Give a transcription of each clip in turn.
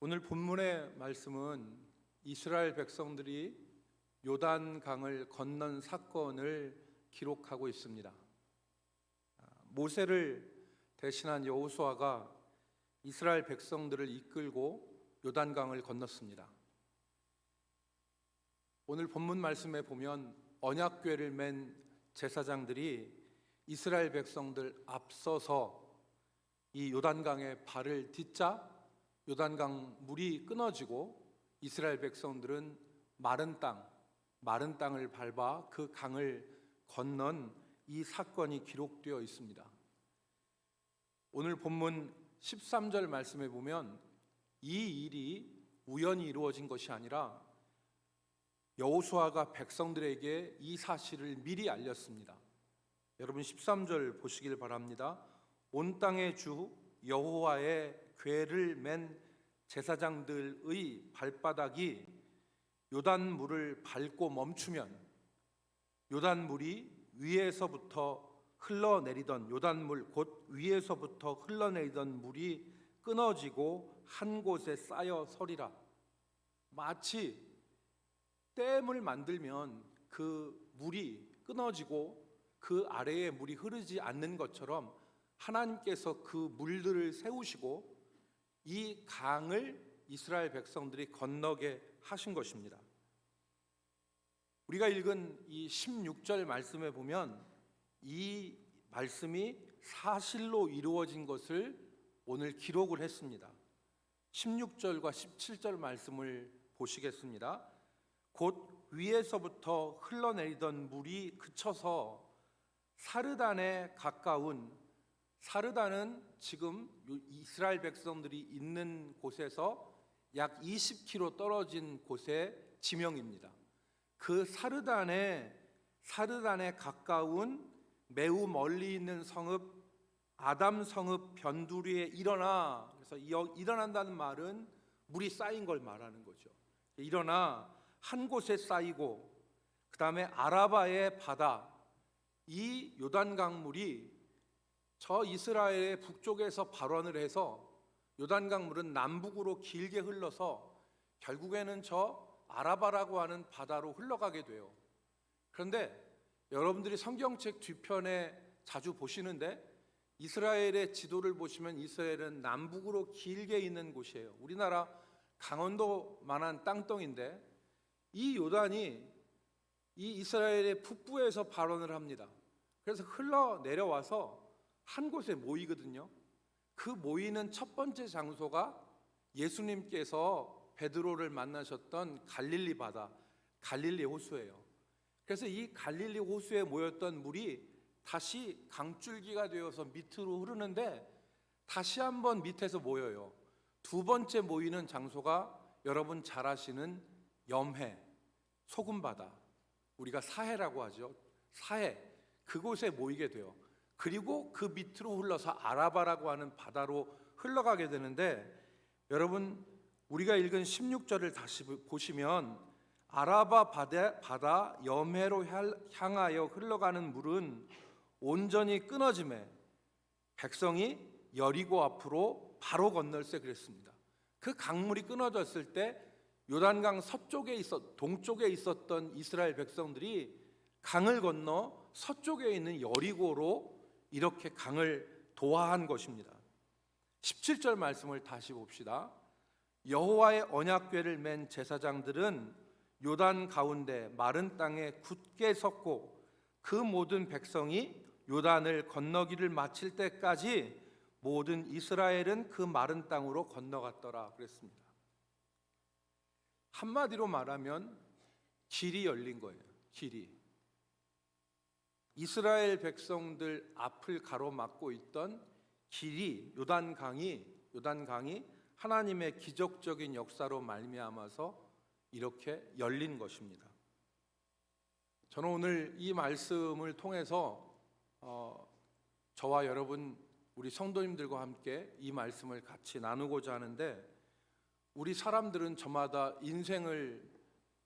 오늘 본문의 말씀은 이스라엘 백성들이 요단강을 건넌 사건을 기록하고 있습니다. 모세를 대신한 여호수아가 이스라엘 백성들을 이끌고 요단강을 건넜습니다. 오늘 본문 말씀에 보면 언약궤를 맨 제사장들이 이스라엘 백성들 앞서서 이 요단강에 발을 딛자 요단강 물이 끊어지고 이스라엘 백성들은 마른 땅을 밟아 그 강을 건넌 이 사건이 기록되어 있습니다. 오늘 본문 13절 말씀에 보면 이 일이 우연히 이루어진 것이 아니라 여호수아가 백성들에게 이 사실을 미리 알렸습니다. 여러분 13절 보시길 바랍니다. 온 땅의 주 여호와의 궤를 맨 제사장들의 발바닥이 요단물을 밟고 멈추면 요단물이 위에서부터 흘러내리던 요단물 곧 위에서부터 흘러내리던 물이 끊어지고 한 곳에 쌓여 서리라. 마치 댐을 만들면 그 물이 끊어지고 그 아래에 물이 흐르지 않는 것처럼 하나님께서 그 물들을 세우시고 이 강을 이스라엘 백성들이 건너게 하신 것입니다. 우리가 읽은 이 16절 말씀에 보면 이 말씀이 사실로 이루어진 것을 오늘 기록을 했습니다. 16절과 17절 말씀을 보시겠습니다. 곧 위에서부터 흘러내리던 물이 그쳐서 사르단에 가까운, 사르단은 지금 이스라엘 백성들이 있는 곳에서 약 20km 떨어진 곳의 지명입니다. 그 사르단에 가까운 매우 멀리 있는 성읍 아담 성읍 변두리에 일어나, 그래서 일어난다는 말은 물이 쌓인 걸 말하는 거죠. 일어나 한 곳에 쌓이고 그 다음에 아라바의 바다, 이 요단강물이 저 이스라엘의 북쪽에서 발원을 해서 요단강물은 남북으로 길게 흘러서 결국에는 저 아라바라고 하는 바다로 흘러가게 돼요. 그런데 여러분들이 성경책 뒤편에 자주 보시는데 이스라엘의 지도를 보시면 이스라엘은 남북으로 길게 있는 곳이에요. 우리나라 강원도만한 땅덩인데 이 요단이 이 이스라엘의 북부에서 발원을 합니다. 그래서 흘러내려와서 한 곳에 모이거든요. 그 모이는 첫 번째 장소가 예수님께서 베드로를 만나셨던 갈릴리 바다, 갈릴리 호수예요. 그래서 이 갈릴리 호수에 모였던 물이 다시 강줄기가 되어서 밑으로 흐르는데 다시 한번 밑에서 모여요. 두 번째 모이는 장소가 여러분 잘 아시는 염해, 소금바다, 우리가 사해라고 하죠. 사해, 그곳에 모이게 돼요. 그리고 그 밑으로 흘러서 아라바라고 하는 바다로 흘러가게 되는데, 여러분 우리가 읽은 16절을 다시 보시면 아라바 바다 염해로 향하여 흘러가는 물은 온전히 끊어짐에 백성이 여리고 앞으로 바로 건널세 그랬습니다. 그 강물이 끊어졌을 때 요단강 동쪽에 있었던 이스라엘 백성들이 강을 건너 서쪽에 있는 여리고로 이렇게 강을 도하한 것입니다. 17절 말씀을 다시 봅시다. 여호와의 언약궤를 맨 제사장들은 요단 가운데 마른 땅에 굳게 섰고 그 모든 백성이 요단을 건너기를 마칠 때까지 모든 이스라엘은 그 마른 땅으로 건너갔더라 그랬습니다. 한마디로 말하면 길이 열린 거예요. 길이. 이스라엘 백성들 앞을 가로막고 있던 길이, 요단강이 하나님의 기적적인 역사로 말미암아서 이렇게 열린 것입니다. 저는 오늘 이 말씀을 통해서 저와 여러분 우리 성도님들과 함께 이 말씀을 같이 나누고자 하는데, 우리 사람들은 저마다 인생을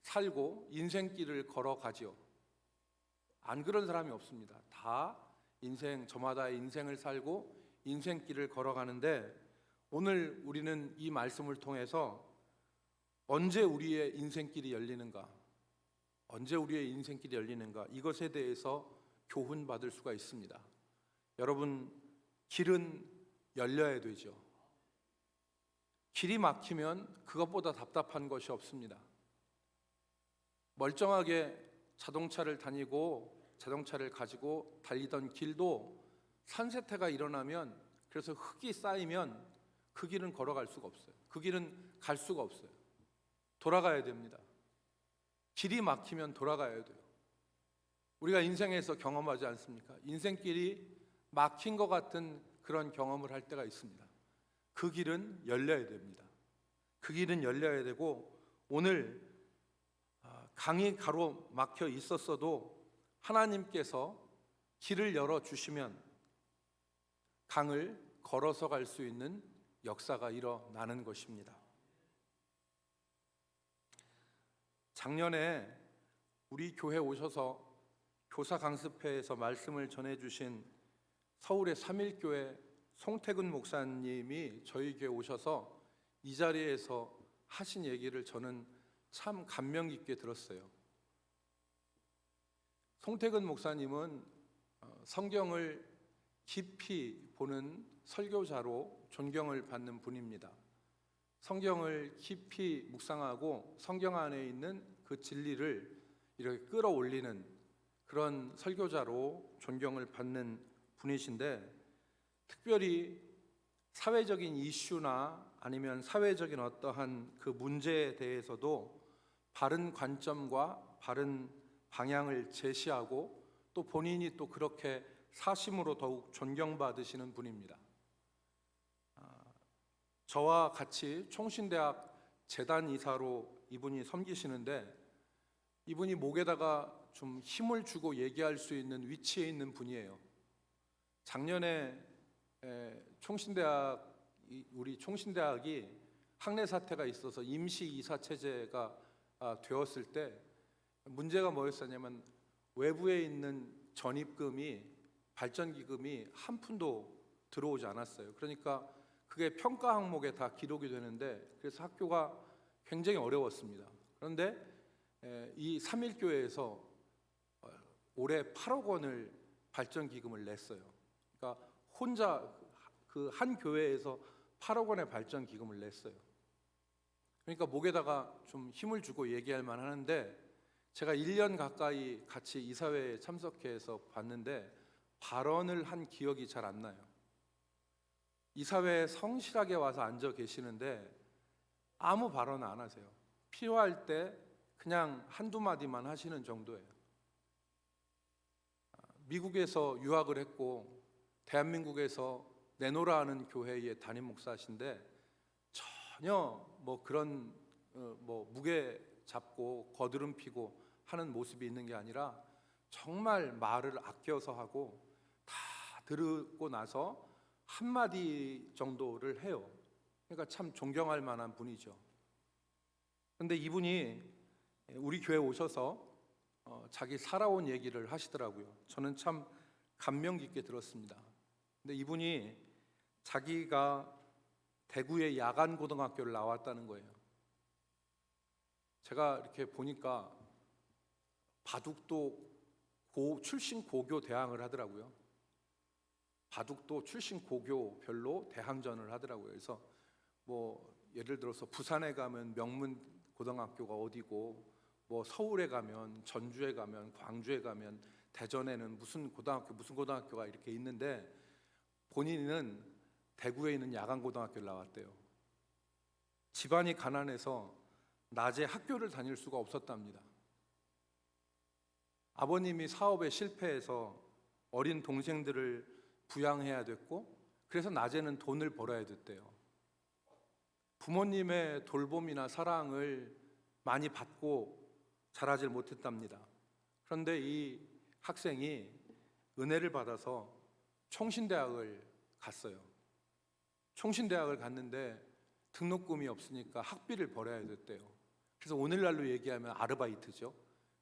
살고 인생길을 걸어가죠. 안 그런 사람이 없습니다. 다 저마다 인생을 살고 인생길을 걸어가는데 오늘 우리는 이 말씀을 통해서 언제 우리의 인생길이 열리는가, 언제 우리의 인생길이 열리는가, 이것에 대해서 교훈받을 수가 있습니다. 여러분, 길은 열려야 되죠. 길이 막히면 그것보다 답답한 것이 없습니다. 멀쩡하게 자동차를 가지고 달리던 길도 산세태가 일어나면, 그래서 흙이 쌓이면 그 길은 걸어갈 수가 없어요. 그 길은 갈 수가 없어요. 돌아가야 됩니다. 길이 막히면 돌아가야 돼요. 우리가 인생에서 경험하지 않습니까? 인생길이 막힌 것 같은 그런 경험을 할 때가 있습니다. 그 길은 열려야 됩니다. 그 길은 열려야 되고, 오늘 강이 가로막혀 있었어도 하나님께서 길을 열어주시면 강을 걸어서 갈 수 있는 역사가 일어나는 것입니다. 작년에 우리 교회 오셔서 교사 강습회에서 말씀을 전해주신 서울의 삼일교회 송태근 목사님이 저희 교회 오셔서 이 자리에서 하신 얘기를 저는 참 감명 깊게 들었어요. 송태근 목사님은 성경을 깊이 보는 설교자로 존경을 받는 분입니다. 성경을 깊이 묵상하고 성경 안에 있는 그 진리를 이렇게 끌어올리는 그런 설교자로 존경을 받는 분이신데, 특별히 사회적인 이슈나 아니면 사회적인 어떠한 그 문제에 대해서도 바른 관점과 바른 방향을 제시하고, 또 본인이 또 그렇게 사심으로 더욱 존경받으시는 분입니다. 저와 같이 총신대학 재단 이사로 이분이 섬기시는데, 이분이 목에다가 좀 힘을 주고 얘기할 수 있는 위치에 있는 분이에요. 작년에 우리 총신대학이 학내 사태가 있어서 임시 이사 체제가 되었을 때 문제가 뭐였었냐면, 외부에 있는 전입금이, 발전기금이 한 푼도 들어오지 않았어요. 그러니까 그게 평가 항목에 다 기록이 되는데, 그래서 학교가 굉장히 어려웠습니다. 그런데 이 삼일교회에서 올해 8억 원을 발전기금을 냈어요. 그러니까 혼자 그 한 교회에서 8억 원의 발전기금을 냈어요. 그러니까 목에다가 좀 힘을 주고 얘기할 만하는데, 제가 1년 가까이 같이 이사회에 참석해서 봤는데 발언을 한 기억이 잘 안 나요. 이사회에 성실하게 와서 앉아 계시는데 아무 발언 안 하세요. 필요할 때 그냥 한두 마디만 하시는 정도예요. 미국에서 유학을 했고 대한민국에서 내노라 하는 교회의 담임 목사신데, 전혀 뭐 그런 무게 잡고 거드름 피고 하는 모습이 있는 게 아니라 정말 말을 아껴서 하고, 다 들고 나서 한마디 정도를 해요. 그러니까 참 존경할 만한 분이죠. 그런데 이분이 우리 교회 오셔서 자기 살아온 얘기를 하시더라고요. 저는 참 감명 깊게 들었습니다. 근데 이분이 자기가 대구의 야간 고등학교를 나왔다는 거예요. 제가 이렇게 보니까 바둑도 출신 고교 대항을 하더라고요. 바둑도 출신 고교별로 대항전을 하더라고요. 그래서 뭐 예를 들어서 부산에 가면 명문 고등학교가 어디고, 뭐 서울에 가면, 전주에 가면, 광주에 가면, 대전에는 무슨 고등학교가 이렇게 있는데, 본인은 대구에 있는 야간 고등학교를 나왔대요. 집안이 가난해서 낮에 학교를 다닐 수가 없었답니다. 아버님이 사업에 실패해서 어린 동생들을 부양해야 됐고, 그래서 낮에는 돈을 벌어야 됐대요. 부모님의 돌봄이나 사랑을 많이 받고 자라질 못했답니다. 그런데 이 학생이 은혜를 받아서 총신대학을 갔어요. 총신대학을 갔는데 등록금이 없으니까 학비를 벌어야 됐대요. 그래서 오늘날로 얘기하면 아르바이트죠.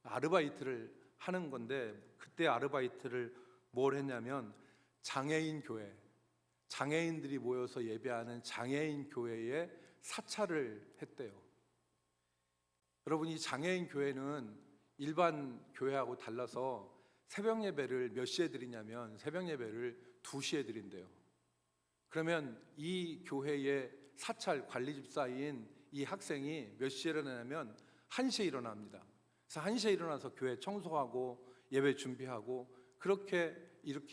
아르바이트를 하는 건데, 그때 아르바이트를 뭘 했냐면 장애인 교회, 장애인들이 모여서 예배하는 장애인 교회에 사찰을 했대요. 여러분, 이 장애인 교회는 일반 교회하고 달라서 새벽 예배를 몇 시에 드리냐면 새벽 예배를 2시에 드린대요. 그러면 이 교회의 사찰 관리 집사인 이 학생이 몇 시에 일어나냐면 1시에 일어납니다. 그래서 1시에 일어나서 교회 청소하고 예배 준비하고 이렇게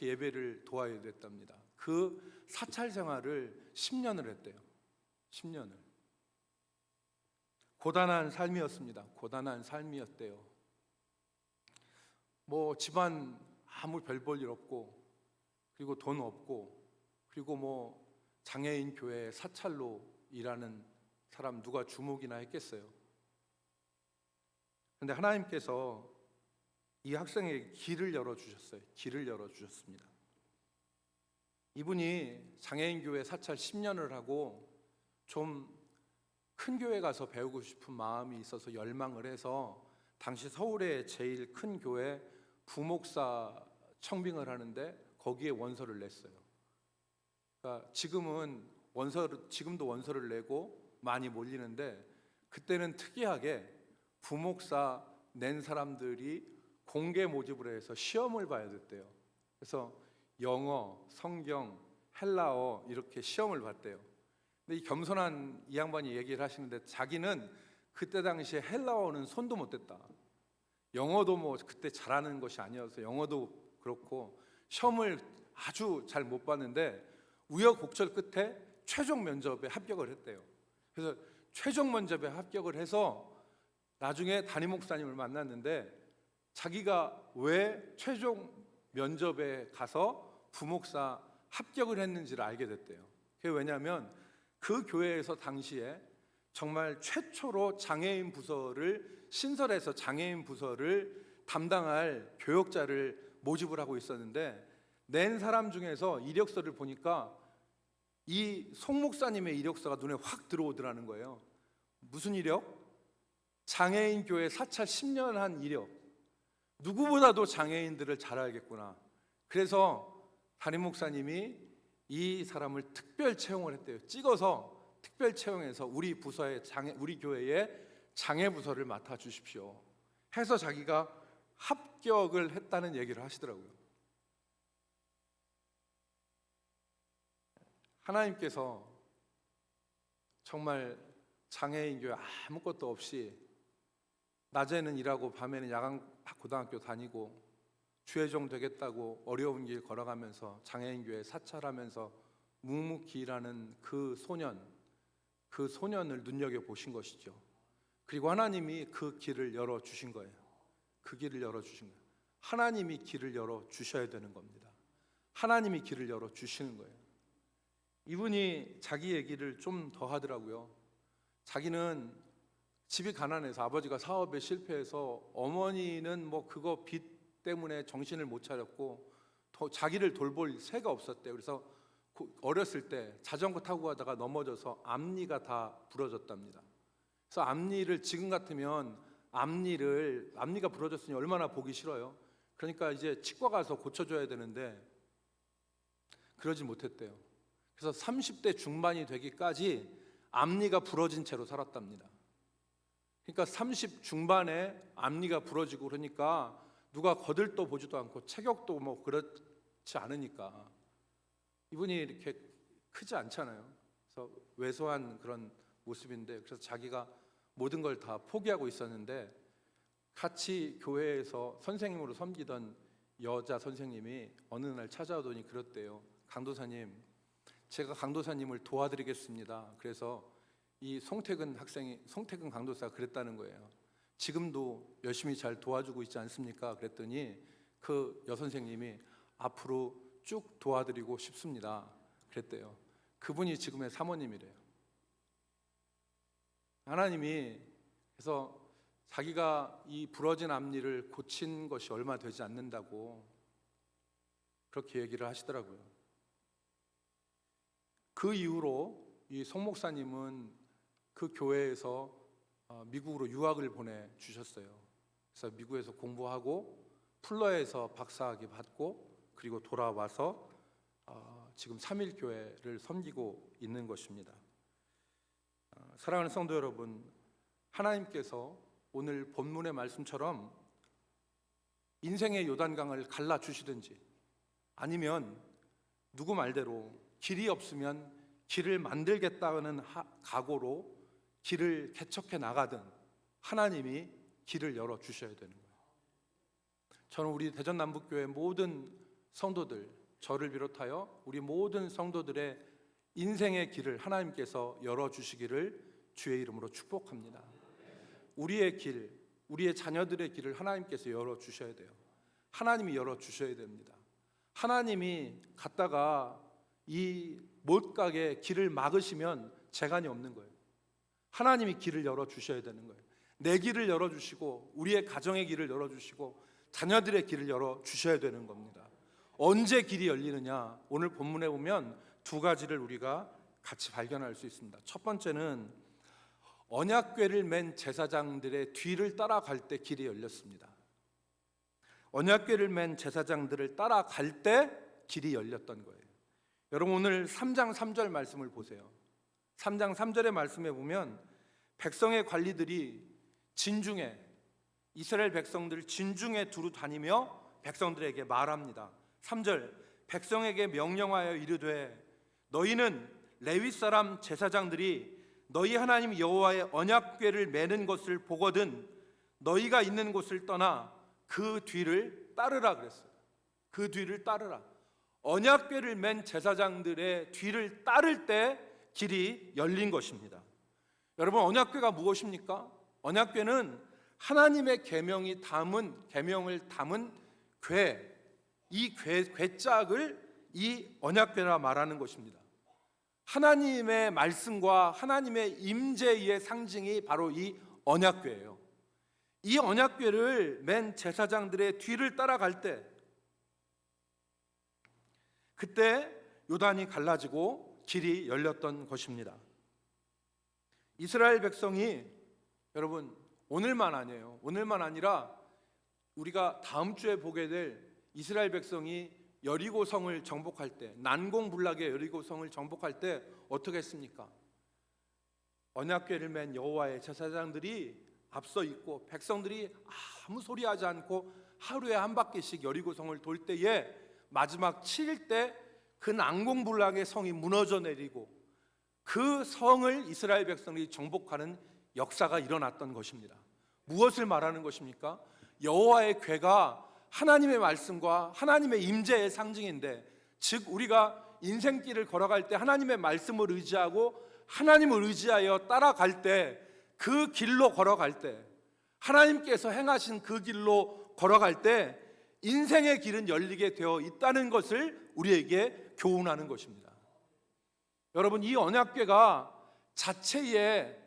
예배를 도와야 됐답니다. 그 사찰 생활을 10년을 했대요. 10년을. 고단한 삶이었습니다. 고단한 삶이었대요. 뭐 집안 아무 별 볼 일 없고, 그리고 돈 없고, 그리고 뭐 장애인 교회 사찰로 일하는 사람 누가 주목이나 했겠어요. 그런데 하나님께서 이 학생에게 길을 열어주셨어요. 길을 열어주셨습니다. 이분이 장애인 교회 사찰 10년을 하고 좀 큰 교회 가서 배우고 싶은 마음이 있어서 열망을 해서 당시 서울의 제일 큰 교회 부목사 청빙을 하는데 거기에 원서를 냈어요. 그러니까 지금도 원서를 내고 많이 몰리는데, 그때는 특이하게 부목사 낸 사람들이 공개 모집을 해서 시험을 봐야 됐대요. 그래서 영어, 성경, 헬라어 이렇게 시험을 봤대요. 근데 이 겸손한 이 양반이 얘기를 하시는데, 자기는 그때 당시에 헬라어는 손도 못 댔다. 영어도 뭐 그때 잘하는 것이 아니어서 영어도 그렇고 시험을 아주 잘 못 봤는데 우여곡절 끝에 최종 면접에 합격을 했대요. 그래서 최종 면접에 합격을 해서 나중에 담임 목사님을 만났는데, 자기가 왜 최종 면접에 가서 부목사 합격을 했는지를 알게 됐대요. 그게 왜냐하면 그 교회에서 당시에 정말 최초로 장애인 부서를 신설해서 장애인 부서를 담당할 교역자를 모집을 하고 있었는데, 낸 사람 중에서 이력서를 보니까 이 송 목사님의 이력서가 눈에 확 들어오더라는 거예요. 무슨 이력? 장애인 교회 사찰 10년 한 이력. 누구보다도 장애인들을 잘 알겠구나. 그래서 담임 목사님이 이 사람을 특별 채용을 했대요. 찍어서 특별 채용해서 우리 교회의 장애 부서를 맡아 주십시오 해서 자기가 합격을 했다는 얘기를 하시더라고요. 하나님께서 정말 장애인 교회 아무것도 없이 낮에는 일하고 밤에는 야간 고등학교 다니고 주회종 되겠다고 어려운 길 걸어가면서 장애인 교회 사찰하면서 묵묵히 일하는 그 소년을 눈여겨보신 것이죠. 그리고 하나님이 그 길을 열어주신 거예요. 그 길을 열어주신 거예요. 하나님이 길을 열어주셔야 되는 겁니다. 하나님이 길을 열어주시는 거예요. 이분이 자기 얘기를 좀 더 하더라고요. 자기는 집이 가난해서 아버지가 사업에 실패해서, 어머니는 뭐 그거 빚 때문에 정신을 못 차렸고 자기를 돌볼 새가 없었대요. 그래서 어렸을 때 자전거 타고 가다가 넘어져서 앞니가 다 부러졌답니다. 그래서 앞니를 지금 같으면 앞니가 부러졌으니 얼마나 보기 싫어요. 그러니까 이제 치과 가서 고쳐줘야 되는데 그러지 못했대요. 그래서 30대 중반이 되기까지 앞니가 부러진 채로 살았답니다. 그러니까 30 중반에 앞니가 부러지고 그러니까 누가 거들떠 보지도 않고 체격도 뭐 그렇지 않으니까 이분이 이렇게 크지 않잖아요. 그래서 왜소한 그런 모습인데, 그래서 자기가 모든 걸 다 포기하고 있었는데 같이 교회에서 선생님으로 섬기던 여자 선생님이 어느 날 찾아오더니 그랬대요. 강도사님, 제가 강도사님을 도와드리겠습니다. 그래서 이 송태근 강도사가 그랬다는 거예요. 지금도 열심히 잘 도와주고 있지 않습니까? 그랬더니 그 여선생님이 앞으로 쭉 도와드리고 싶습니다. 그랬대요. 그분이 지금의 사모님이래요. 하나님이 그래서 자기가 이 부러진 앞니를 고친 것이 얼마 되지 않는다고 그렇게 얘기를 하시더라고요. 그 이후로 이 송 목사님은 그 교회에서 미국으로 유학을 보내주셨어요. 그래서 미국에서 공부하고 플러에서 박사학위 받고 그리고 돌아와서 지금 3일교회를 섬기고 있는 것입니다. 사랑하는 성도 여러분, 하나님께서 오늘 본문의 말씀처럼 인생의 요단강을 갈라주시든지 아니면 누구 말대로 길이 없으면 길을 만들겠다는 각오로 길을 개척해 나가든 하나님이 길을 열어주셔야 되는 거예요. 저는 우리 대전남북교회 모든 성도들, 저를 비롯하여 우리 모든 성도들의 인생의 길을 하나님께서 열어주시기를 주의 이름으로 축복합니다. 우리의 길, 우리의 자녀들의 길을 하나님께서 열어주셔야 돼요. 하나님이 열어주셔야 됩니다. 하나님이 갔다가 이 못가게 길을 막으시면 재간이 없는 거예요. 하나님이 길을 열어주셔야 되는 거예요. 내 길을 열어주시고 우리의 가정의 길을 열어주시고 자녀들의 길을 열어주셔야 되는 겁니다. 언제 길이 열리느냐? 오늘 본문에 보면 두 가지를 우리가 같이 발견할 수 있습니다. 첫 번째는 언약궤를 맨 제사장들의 뒤를 따라갈 때 길이 열렸습니다. 언약궤를 맨 제사장들을 따라갈 때 길이 열렸던 거예요. 여러분 오늘 3장 3절 말씀을 보세요. 3장 3절의 말씀에 보면 백성의 관리들이 진중에, 이스라엘 백성들 진중에 두루 다니며 백성들에게 말합니다. 3절, 백성에게 명령하여 이르되 너희는 레위 사람 제사장들이 너희 하나님 여호와의 언약궤를 매는 것을 보거든 너희가 있는 곳을 떠나 그 뒤를 따르라 그랬어요. 그 뒤를 따르라. 언약궤를 맨 제사장들의 뒤를 따를 때 길이 열린 것입니다. 여러분 언약궤가 무엇입니까? 언약궤는 하나님의 계명을 담은 궤, 이 궤짝을 이 언약궤라 말하는 것입니다. 하나님의 말씀과 하나님의 임재의 상징이 바로 이 언약궤예요. 이 언약궤를 맨 제사장들의 뒤를 따라갈 때 그때 요단이 갈라지고 길이 열렸던 것입니다. 이스라엘 백성이 여러분 오늘만 아니에요. 오늘만 아니라 우리가 다음 주에 보게 될 이스라엘 백성이 여리고성을 정복할 때, 난공불락의 여리고성을 정복할 때 어떻게 했습니까? 언약궤를 맨 여호와의 제사장들이 앞서 있고 백성들이 아무 소리하지 않고 하루에 한 바퀴씩 여리고성을 돌 때에 마지막 7일 때 그 난공불락의 성이 무너져 내리고 그 성을 이스라엘 백성이 정복하는 역사가 일어났던 것입니다. 무엇을 말하는 것입니까? 여호와의 궤가 하나님의 말씀과 하나님의 임재의 상징인데, 즉 우리가 인생길을 걸어갈 때 하나님의 말씀을 의지하고 하나님을 의지하여 따라갈 때, 그 길로 걸어갈 때, 하나님께서 행하신 그 길로 걸어갈 때 인생의 길은 열리게 되어 있다는 것을 우리에게 교훈하는 것입니다. 여러분 이 언약궤가 자체에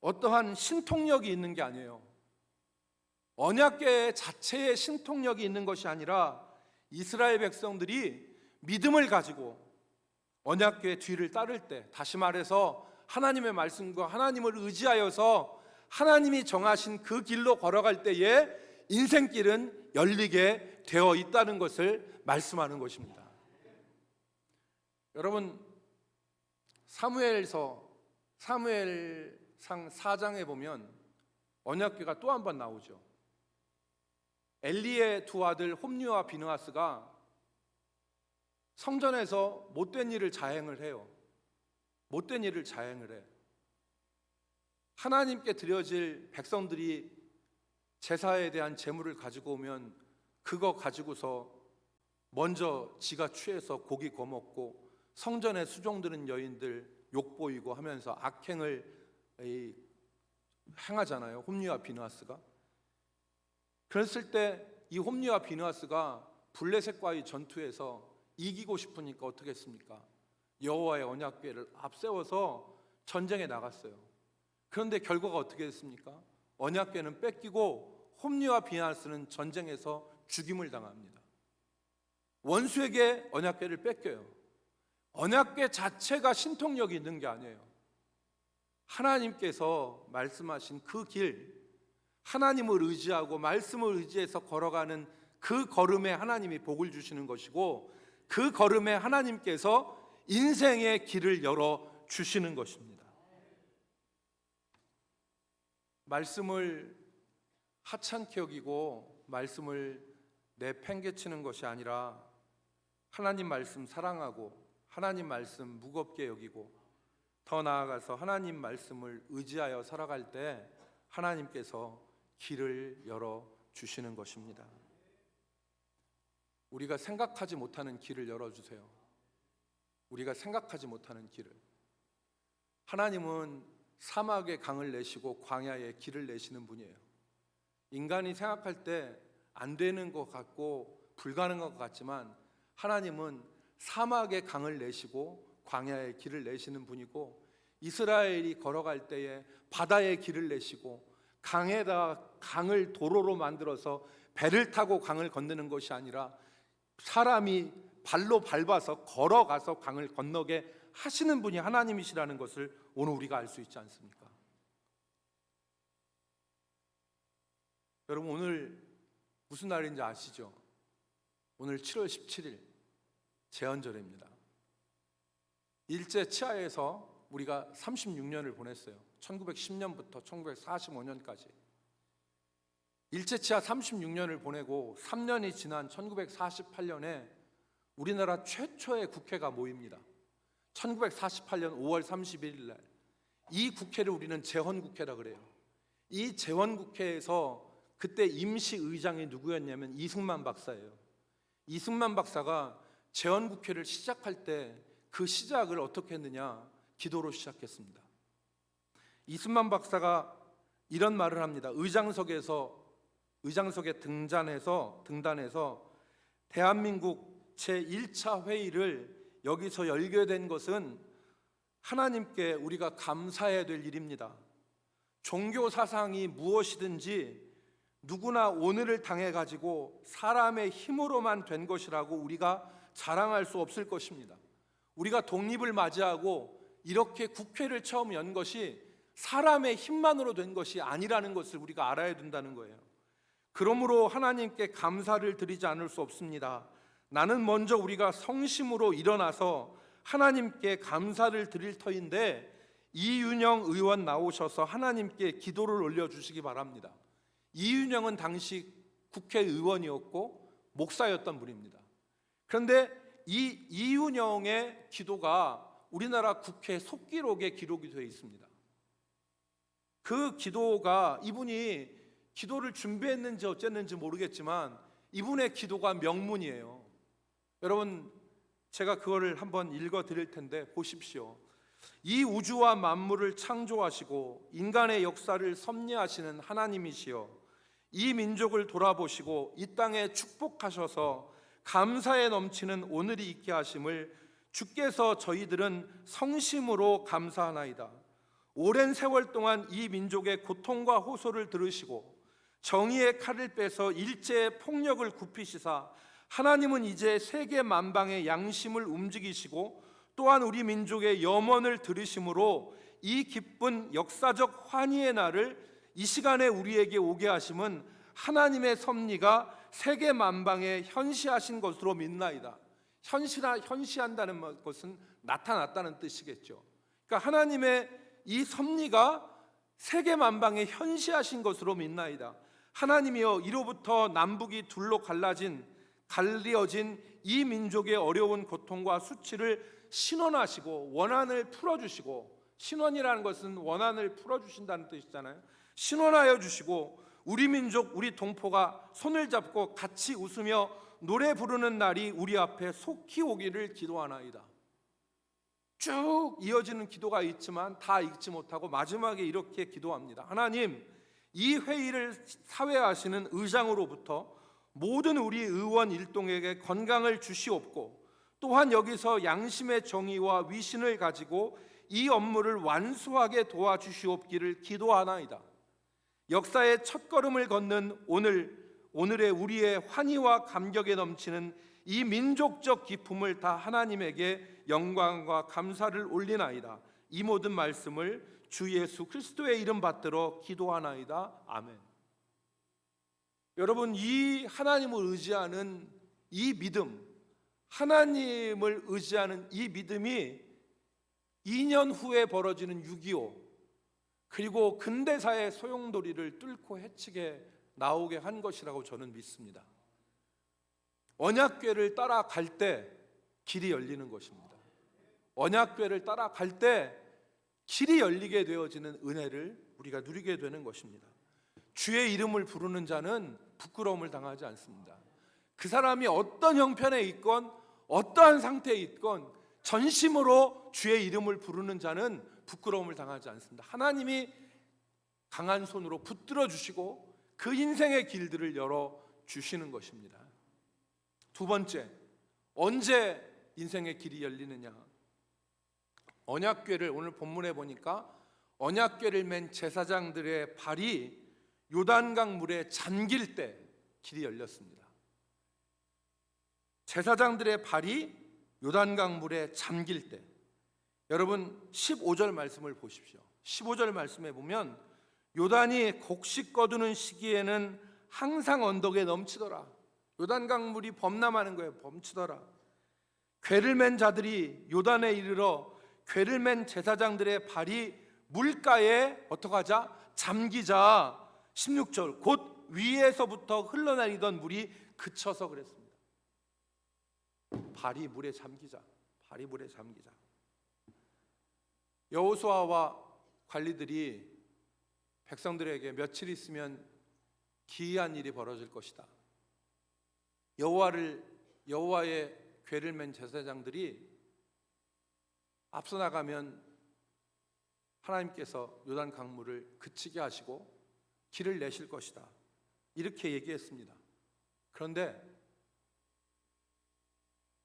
어떠한 신통력이 있는 게 아니에요. 언약궤 자체에 신통력이 있는 것이 아니라 이스라엘 백성들이 믿음을 가지고 언약궤 뒤를 따를 때, 다시 말해서 하나님의 말씀과 하나님을 의지하여서 하나님이 정하신 그 길로 걸어갈 때에 인생길은 열리게 되어 있다는 것을 말씀하는 것입니다. 여러분 사무엘상 4장에 보면 언약궤가 또 한 번 나오죠. 엘리의 두 아들 홈리와 비느하스가 성전에서 못된 일을 자행을 해요. 못된 일을 자행을 해. 하나님께 드려질 백성들이 제사에 대한 제물을 가지고 오면 그거 가지고서 먼저 지가 취해서 고기 구워 먹고 성전에 수종드는 여인들 욕보이고 하면서 악행을 행하잖아요. 홈리와 비느하스가. 그랬을 때 이 홈리와 비느하스가 블레셋과의 전투에서 이기고 싶으니까 어떻게 했습니까? 여호와의 언약궤를 앞세워서 전쟁에 나갔어요. 그런데 결과가 어떻게 됐습니까? 언약궤는 뺏기고 홈리와 비느하스는 전쟁에서 죽임을 당합니다. 원수에게 언약궤를 뺏겨요. 언약궤 자체가 신통력이 있는 게 아니에요. 하나님께서 말씀하신 그 길, 하나님을 의지하고 말씀을 의지해서 걸어가는 그 걸음에 하나님이 복을 주시는 것이고, 그 걸음에 하나님께서 인생의 길을 열어 주시는 것입니다. 말씀을 하찮게 여기고 말씀을 내팽개치는 것이 아니라 하나님 말씀 사랑하고 하나님 말씀 무겁게 여기고 더 나아가서 하나님 말씀을 의지하여 살아갈 때 하나님께서 길을 열어 주시는 것입니다. 우리가 생각하지 못하는 길을 열어주세요. 우리가 생각하지 못하는 길을. 하나님은 사막에 강을 내시고 광야에 길을 내시는 분이에요. 인간이 생각할 때 안 되는 것 같고 불가능한 것 같지만 하나님은 사막에 강을 내시고 광야에 길을 내시는 분이고, 이스라엘이 걸어갈 때에 바다에 길을 내시고 강에다 강을 도로로 만들어서 배를 타고 강을 건너는 것이 아니라 사람이 발로 밟아서 걸어가서 강을 건너게 하시는 분이 하나님이시라는 것을 오늘 우리가 알 수 있지 않습니까? 여러분, 오늘 무슨 날인지 아시죠? 오늘 7월 17일 제헌절입니다. 일제 치하에서 우리가 36년을 보냈어요. 1910년부터 1945년까지 일제 치하 36년을 보내고 3년이 지난 1948년에 우리나라 최초의 국회가 모입니다. 1948년 5월 31일 날 이 국회를 우리는 제헌국회라 그래요. 이 제헌국회에서 그때 임시의장이 누구였냐면 이승만 박사예요. 이승만 박사가 제헌국회를 시작할 때 그 시작을 어떻게 했느냐? 기도로 시작했습니다. 이승만 박사가 이런 말을 합니다. 의장석에 등단해서 대한민국 제1차 회의를 여기서 열게 된 것은 하나님께 우리가 감사해야 될 일입니다. 종교 사상이 무엇이든지 누구나 오늘을 당해 가지고 사람의 힘으로만 된 것이라고 우리가 자랑할 수 없을 것입니다. 우리가 독립을 맞이하고 이렇게 국회를 처음 연 것이 사람의 힘만으로 된 것이 아니라는 것을 우리가 알아야 된다는 거예요. 그러므로 하나님께 감사를 드리지 않을 수 없습니다. 나는 먼저 우리가 성심으로 일어나서 하나님께 감사를 드릴 터인데 이윤영 의원 나오셔서 하나님께 기도를 올려주시기 바랍니다. 이윤영은 당시 국회의원이었고 목사였던 분입니다. 그런데 이 이윤영의 기도가 우리나라 국회 속기록에 기록이 되어 있습니다. 그 기도가, 이분이 기도를 준비했는지 어쨌는지 모르겠지만 이분의 기도가 명문이에요. 여러분, 제가 그거를 한번 읽어 드릴 텐데 보십시오. 이 우주와 만물을 창조하시고 인간의 역사를 섭리하시는 하나님이시여, 이 민족을 돌아보시고 이 땅에 축복하셔서 감사에 넘치는 오늘이 있게 하심을 주께서 저희들은 성심으로 감사하나이다. 오랜 세월 동안 이 민족의 고통과 호소를 들으시고 정의의 칼을 빼서 일제의 폭력을 굽히시사 하나님은 이제 세계 만방의 양심을 움직이시고 또한 우리 민족의 염원을 들으심으로 이 기쁜 역사적 환희의 날을 이 시간에 우리에게 오게 하심은 하나님의 섭리가 세계 만방에 현시하신 것으로 믿나이다. 현시한다는 것은 나타났다는 뜻이겠죠. 그러니까 하나님의 이 섭리가 세계 만방에 현시하신 것으로 믿나이다. 하나님이여, 이로부터 남북이 둘로 갈리어진 이 민족의 어려운 고통과 수치를 신원하시고 원한을 풀어주시고, 신원이라는 것은 원한을 풀어주신다는 뜻이잖아요. 신원하여 주시고 우리 민족, 우리 동포가 손을 잡고 같이 웃으며 노래 부르는 날이 우리 앞에 속히 오기를 기도하나이다. 쭉 이어지는 기도가 있지만 다 읽지 못하고 마지막에 이렇게 기도합니다. 하나님, 이 회의를 사회하시는 의장으로부터 모든 우리 의원 일동에게 건강을 주시옵고 또한 여기서 양심의 정의와 위신을 가지고 이 업무를 완수하게 도와주시옵기를 기도하나이다. 역사의 첫걸음을 걷는 오늘의 우리의 환희와 감격에 넘치는 이 민족적 기쁨을 다 하나님에게 영광과 감사를 올리나이다. 이 모든 말씀을 주 예수 그리스도의 이름 받들어 기도하나이다. 아멘. 여러분, 이 하나님을 의지하는 이 믿음, 하나님을 의지하는 이 믿음이 2년 후에 벌어지는 6.25 그리고 근대사의 소용돌이를 뚫고 헤치게 나오게 한 것이라고 저는 믿습니다. 언약궤를 따라갈 때 길이 열리는 것입니다. 언약궤를 따라갈 때 길이 열리게 되어지는 은혜를 우리가 누리게 되는 것입니다. 주의 이름을 부르는 자는 부끄러움을 당하지 않습니다. 그 사람이 어떤 형편에 있건 어떠한 상태에 있건 전심으로 주의 이름을 부르는 자는 부끄러움을 당하지 않습니다. 하나님이 강한 손으로 붙들어 주시고 그 인생의 길들을 열어 주시는 것입니다. 두 번째, 언제 인생의 길이 열리느냐? 언약궤를 오늘 본문에 보니까 언약궤를 맨 제사장들의 발이 요단강 물에 잠길 때 길이 열렸습니다. 제사장들의 발이 요단강 물에 잠길 때, 여러분 15절 말씀을 보십시오. 15절 말씀에 보면 요단이 곡식 거두는 시기에는 항상 언덕에 넘치더라. 요단강 물이 범람하는 거예요. 범치더라. 궤를 맨 자들이 요단에 이르러 궤를 맨 제사장들의 발이 물가에 어떡하자? 잠기자. 16절 곧 위에서부터 흘러내리던 물이 그쳐서 그랬습니다. 발이 물에 잠기자. 발이 물에 잠기자. 여호수아와 관리들이 백성들에게 며칠 있으면 기이한 일이 벌어질 것이다. 여호와의 궤를 맨 제사장들이 앞서 나가면 하나님께서 요단 강물을 그치게 하시고 길을 내실 것이다. 이렇게 얘기했습니다. 그런데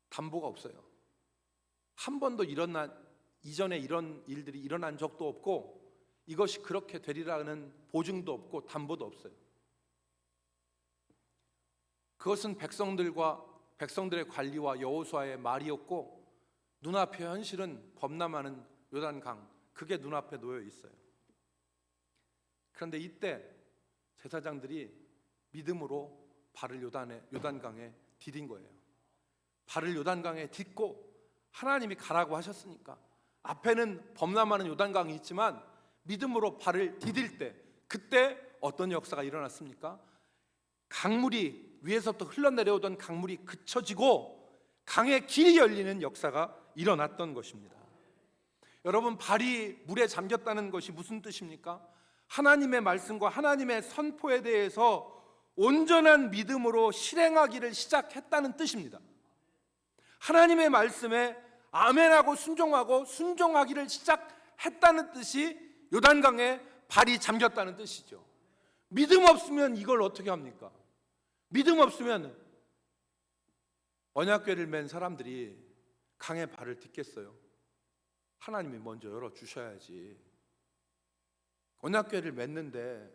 담보가 없어요. 한 번도 이전에 이런 일들이 일어난 적도 없고 이것이 그렇게 되리라는 보증도 없고 담보도 없어요. 그것은 백성들의 관리와 여호수아의 말이었고 눈앞의 현실은 범람하는 요단강, 그게 눈앞에 놓여 있어요. 그런데 이때 제사장들이 믿음으로 발을 요단강에 디딘 거예요. 발을 요단강에 딛고 하나님이 가라고 하셨으니까 앞에는 범람하는 요단강이 있지만 믿음으로 발을 디딜 때 그때 어떤 역사가 일어났습니까? 강물이 위에서부터 흘러내려오던 강물이 그쳐지고 강의 길이 열리는 역사가 일어났던 것입니다. 여러분, 발이 물에 잠겼다는 것이 무슨 뜻입니까? 하나님의 말씀과 하나님의 선포에 대해서 온전한 믿음으로 실행하기를 시작했다는 뜻입니다. 하나님의 말씀에 아멘하고 순종하기를 시작했다는 뜻이 요단강에 발이 잠겼다는 뜻이죠. 믿음 없으면 이걸 어떻게 합니까? 믿음 없으면 언약궤를 맨 사람들이 강에 발을 딛겠어요? 하나님이 먼저 열어주셔야지. 언약궤를 맸는데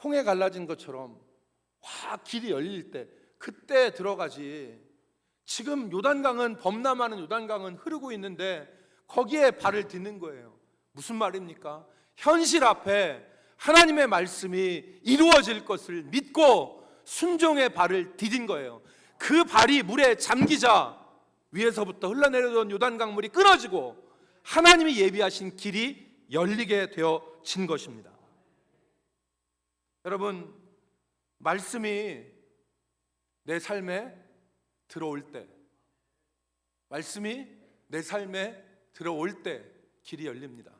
홍해 갈라진 것처럼 확 길이 열릴 때 그때 들어가지. 지금 요단강은 범람하는 요단강은 흐르고 있는데 거기에 발을 딛는 거예요. 무슨 말입니까? 현실 앞에 하나님의 말씀이 이루어질 것을 믿고 순종의 발을 디딘 거예요. 그 발이 물에 잠기자 위에서부터 흘러내려던 요단강물이 끊어지고 하나님이 예비하신 길이 열리게 되어진 것입니다. 여러분, 말씀이 내 삶에 들어올 때, 말씀이 내 삶에 들어올 때 길이 열립니다.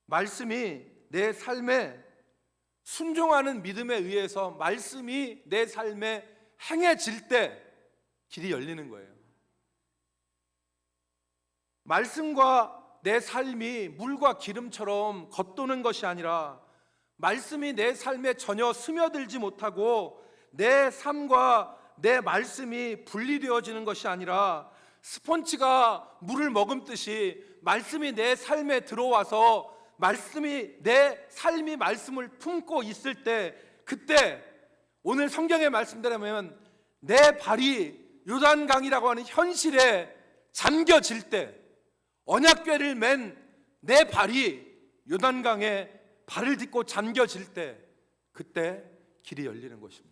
말씀이 내 삶에 순종하는 믿음에 의해서 말씀이 내 삶에 행해질 때 길이 열리는 거예요. 말씀과 내 삶이 물과 기름처럼 겉도는 것이 아니라 말씀이 내 삶에 전혀 스며들지 못하고 내 삶과 내 말씀이 분리되어지는 것이 아니라 스폰지가 물을 머금듯이 말씀이 내 삶에 들어와서 말씀이 내 삶이 말씀을 품고 있을 때 그때 오늘 성경의 말씀대로면 내 발이 요단강이라고 하는 현실에 잠겨질 때 언약궤를 맨 내 발이 요단강에 발을 딛고 잠겨질 때 그때 길이 열리는 것입니다.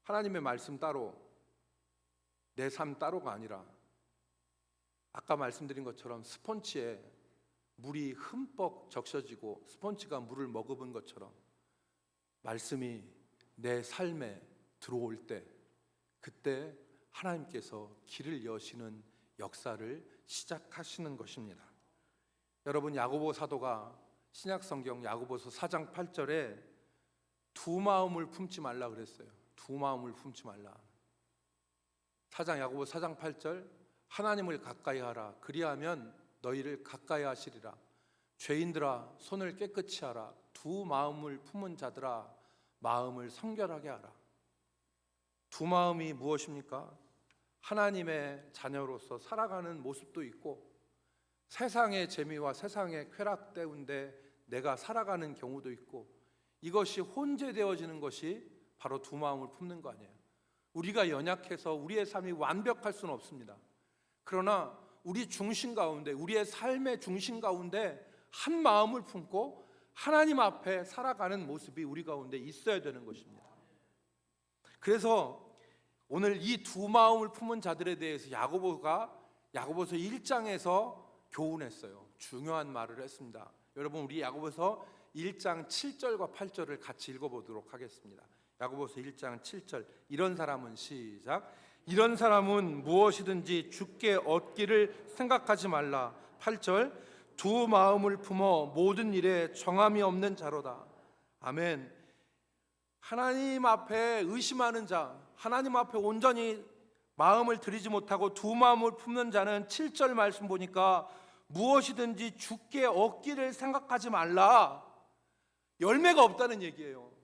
하나님의 말씀 따로, 내 삶 따로가 아니라 아까 말씀드린 것처럼 스펀지에 물이 흠뻑 적셔지고 스펀지가 물을 머금은 것처럼 말씀이 내 삶에 들어올 때, 그때 하나님께서 길을 여시는 역사를 시작하시는 것입니다. 여러분, 야고보 사도가 신약성경 야고보서 4장 8절에 두 마음을 품지 말라 그랬어요. 두 마음을 품지 말라. 야고보 4장 8절, 하나님을 가까이 하라. 그리하면 너희를 가까이 하시리라. 죄인들아, 손을 깨끗이 하라. 두 마음을 품은 자들아, 마음을 성결하게 하라. 두 마음이 무엇입니까? 하나님의 자녀로서 살아가는 모습도 있고, 세상의 재미와 세상의 쾌락 때문에 내가 살아가는 경우도 있고, 이것이 혼재되어지는 것이 바로 두 마음을 품는 거 아니에요. 우리가 연약해서 우리의 삶이 완벽할 수는 없습니다. 그러나 우리 중심 가운데, 우리의 삶의 중심 가운데 한 마음을 품고 하나님 앞에 살아가는 모습이 우리 가운데 있어야 되는 것입니다. 그래서 오늘 이 두 마음을 품은 자들에 대해서 야고보서 1장에서 교훈했어요. 중요한 말을 했습니다. 여러분, 우리 야고보서 1장 7절과 8절을 같이 읽어보도록 하겠습니다. 야고보서 1장 7절, 이런 사람은, 시작, 이런 사람은 무엇이든지 주께 얻기를 생각하지 말라. 8절, 두 마음을 품어 모든 일에 정함이 없는 자로다. 아멘. 하나님 앞에 의심하는 자, 하나님 앞에 온전히 마음을 들이지 못하고 두 마음을 품는 자는 7절 말씀 보니까 무엇이든지 주께 얻기를 생각하지 말라. 열매가 없다는 얘기예요.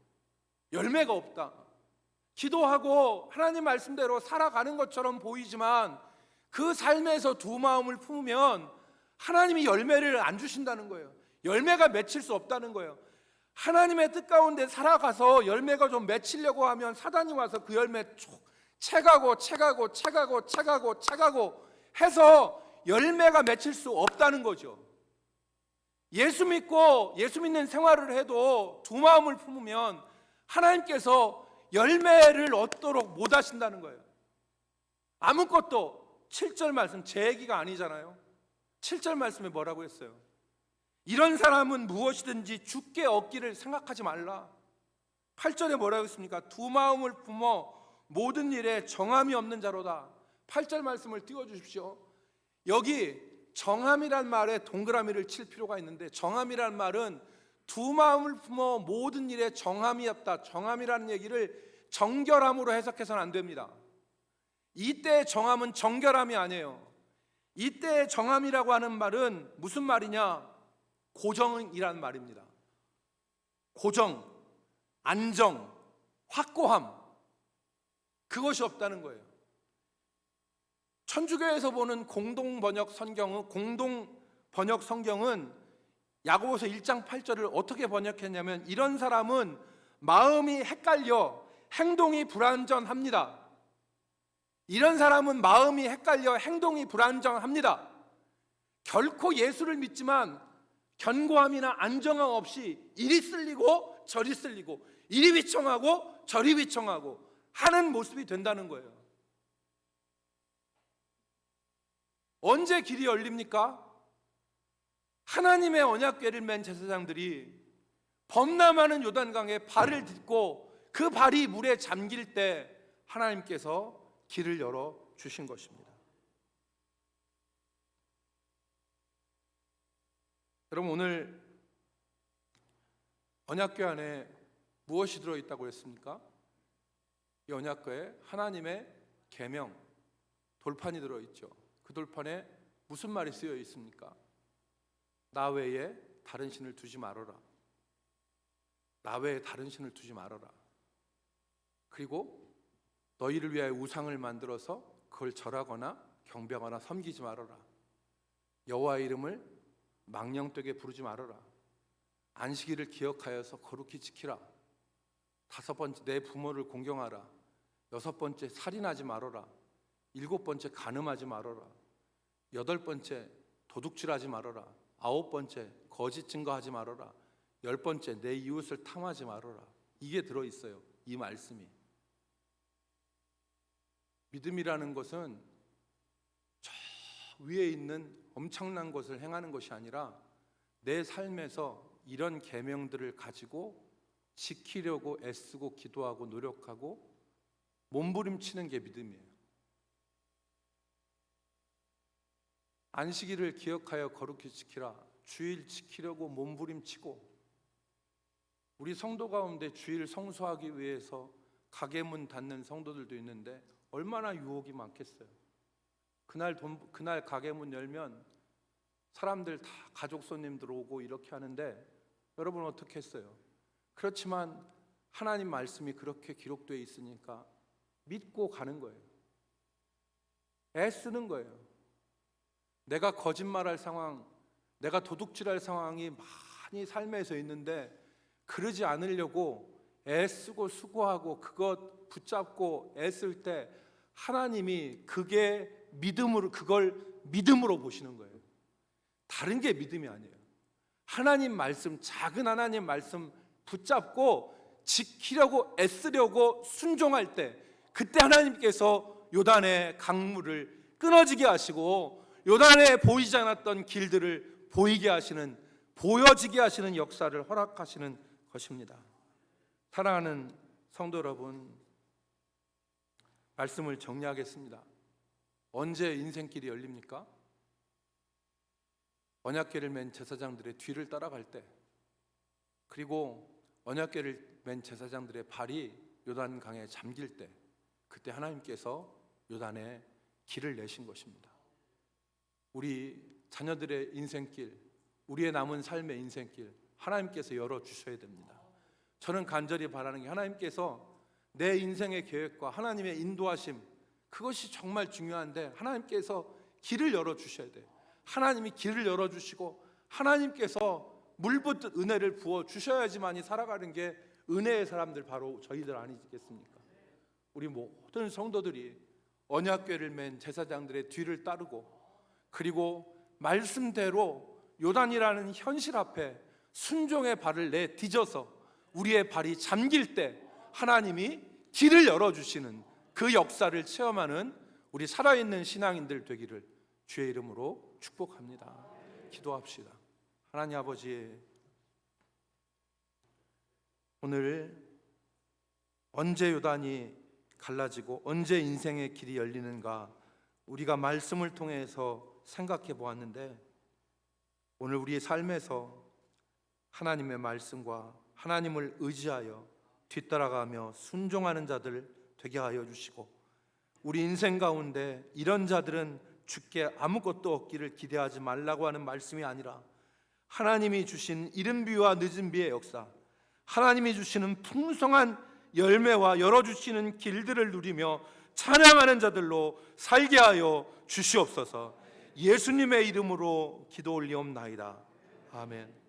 열매가 없다. 기도하고 하나님 말씀대로 살아가는 것처럼 보이지만 그 삶에서 두 마음을 품으면 하나님이 열매를 안 주신다는 거예요. 열매가 맺힐 수 없다는 거예요. 하나님의 뜻 가운데 살아가서 열매가 좀 맺히려고 하면 사단이 와서 그 열매 채가고 해서 열매가 맺힐 수 없다는 거죠. 예수 믿고 예수 믿는 생활을 해도 두 마음을 품으면 하나님께서 열매를 얻도록 못 하신다는 거예요. 아무것도. 7절 말씀 제 얘기가 아니잖아요. 7절 말씀에 뭐라고 했어요? 이런 사람은 무엇이든지 주께 얻기를 생각하지 말라. 8절에 뭐라고 했습니까? 두 마음을 품어 모든 일에 정함이 없는 자로다. 8절 말씀을 띄워주십시오. 여기 정함이란 말에 동그라미를 칠 필요가 있는데, 정함이란 말은 두 마음을 품어 모든 일에 정함이 없다. 정함이라는 얘기를 정결함으로 해석해서는 안 됩니다. 이때의 정함은 정결함이 아니에요. 이때의 정함이라고 하는 말은 무슨 말이냐? 고정이란 말입니다. 고정, 안정, 확고함, 그것이 없다는 거예요. 천주교에서 보는 공동 번역 성경은 야고보서 1장 8절을 어떻게 번역했냐면, 이런 사람은 마음이 헷갈려 행동이 불완전합니다. 이런 사람은 마음이 헷갈려 행동이 불안정합니다. 결코 예수를 믿지만 견고함이나 안정함 없이 이리 쓸리고 저리 쓸리고, 이리 위청하고 저리 위청하고 하는 모습이 된다는 거예요. 언제 길이 열립니까? 하나님의 언약궤를 맨 제사장들이 범람하는 요단강에 발을 딛고 그 발이 물에 잠길 때 하나님께서 길을 열어 주신 것입니다. 여러분, 오늘 언약궤 안에 무엇이 들어있다고 했습니까? 이 언약궤에 하나님의 계명, 돌판이 들어있죠. 그 돌판에 무슨 말이 쓰여 있습니까? 나 외에 다른 신을 두지 말아라. 나 외에 다른 신을 두지 말아라. 그리고 너희를 위하여 우상을 만들어서 그걸 절하거나 경배하거나 섬기지 말아라. 여호와의 이름을 망령되게 부르지 말아라. 안식일을 기억하여서 거룩히 지키라. 5번째, 내 부모를 공경하라. 6번째, 살인하지 말아라. 7번째, 간음하지 말아라. 8번째, 도둑질하지 말아라. 9번째, 거짓 증거하지 말아라. 10번째, 내 이웃을 탐하지 말아라. 이게 들어있어요, 이 말씀이. 믿음이라는 것은 저 위에 있는 엄청난 것을 행하는 것이 아니라 내 삶에서 이런 계명들을 가지고 지키려고 애쓰고 기도하고 노력하고 몸부림치는 게 믿음이에요. 안식일을 기억하여 거룩히 지키라. 주일 지키려고 몸부림치고, 우리 성도 가운데 주일 성수하기 위해서 가게 문 닫는 성도들도 있는데 얼마나 유혹이 많겠어요. 그날 가게 문 열면 사람들 다 가족 손님들 오고 이렇게 하는데 여러분 어떻게 했어요? 그렇지만 하나님 말씀이 그렇게 기록되어 있으니까 믿고 가는 거예요. 애쓰는 거예요. 내가 거짓말할 상황, 내가 도둑질할 상황이 많이 삶에서 있는데 그러지 않으려고 애쓰고 수고하고 그것 붙잡고 애쓸 때 하나님이 그걸 믿음으로 보시는 거예요. 다른 게 믿음이 아니에요. 하나님 말씀, 작은 하나님 말씀 붙잡고 지키려고 애쓰려고 순종할 때, 그때 하나님께서 요단의 강물을 끊어지게 하시고 요단에 보이지 않았던 길들을 보이게 하시는, 보여지게 하시는 역사를 허락하시는 것입니다. 사랑하는 성도 여러분, 말씀을 정리하겠습니다. 언제 인생길이 열립니까? 언약궤를 맨 제사장들의 뒤를 따라갈 때, 그리고 언약궤를 맨 제사장들의 발이 요단강에 잠길 때, 그때 하나님께서 요단에 길을 내신 것입니다. 우리 자녀들의 인생길, 우리의 남은 삶의 인생길 하나님께서 열어주셔야 됩니다. 저는 간절히 바라는 게 하나님께서 내 인생의 계획과 하나님의 인도하심, 그것이 정말 중요한데 하나님께서 길을 열어주셔야 돼요. 하나님이 길을 열어주시고 하나님께서 물붓듯 은혜를 부어주셔야지만이 살아가는 게 은혜의 사람들, 바로 저희들 아니겠습니까? 우리 모든 성도들이 언약궤를 맨 제사장들의 뒤를 따르고, 그리고 말씀대로 요단이라는 현실 앞에 순종의 발을 내디뎌서 우리의 발이 잠길 때 하나님이 길을 열어주시는 그 역사를 체험하는 우리 살아있는 신앙인들 되기를 주의 이름으로 축복합니다. 기도합시다. 하나님 아버지, 오늘 언제 요단이 갈라지고 언제 인생의 길이 열리는가 우리가 말씀을 통해서 생각해 보았는데, 오늘 우리의 삶에서 하나님의 말씀과 하나님을 의지하여 뒤따라가며 순종하는 자들 되게 하여 주시고, 우리 인생 가운데 이런 자들은 주께 아무것도 얻기를 기대하지 말라고 하는 말씀이 아니라 하나님이 주신 이른 비와 늦은 비의 역사, 하나님이 주시는 풍성한 열매와 열어주시는 길들을 누리며 찬양하는 자들로 살게 하여 주시옵소서. 예수님의 이름으로 기도 올리옵나이다. 아멘.